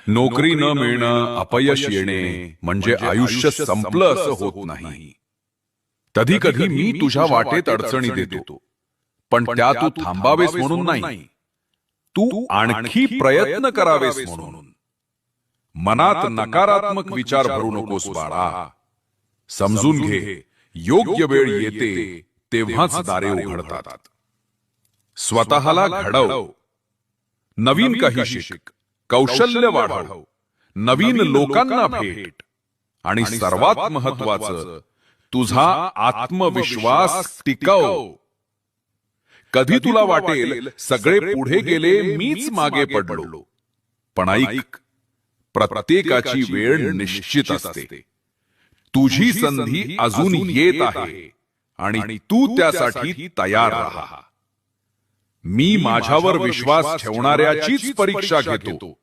नोकरी न मिळणं, अपयश येणे म्हणजे आयुष्य संपलं असं होत नाही. कधी कधी मी तुझ्या वाटेत अडचणी देतो, पण त्या तू थांबावेस म्हणून नाही, तू आणखी प्रयत्न करावेस म्हणून. मनात नकारात्मक विचार भरू नकोस बाळा. समजून घे, योग्य वेळ येते तेव्हाच दारे उघडतात. स्वतःला घडव, नवीन काही शिक, कौशल्य वाढव, नवीन लोकांना भेट, आणि सर्वात महत्वाचं तुझा आत्मविश्वास टिकव. कधी तुला वाटेल सगळे पुढे गेले, मीच मागे पडलो, पण ऐक, प्रत्येकाची वेळ निश्चित असते. तुझी संधी अजून येत आहे आणि तू त्यासाठी तयार राहा. मी माझ्यावर विश्वास ठेवणाऱ्याचीच परीक्षा घेतो.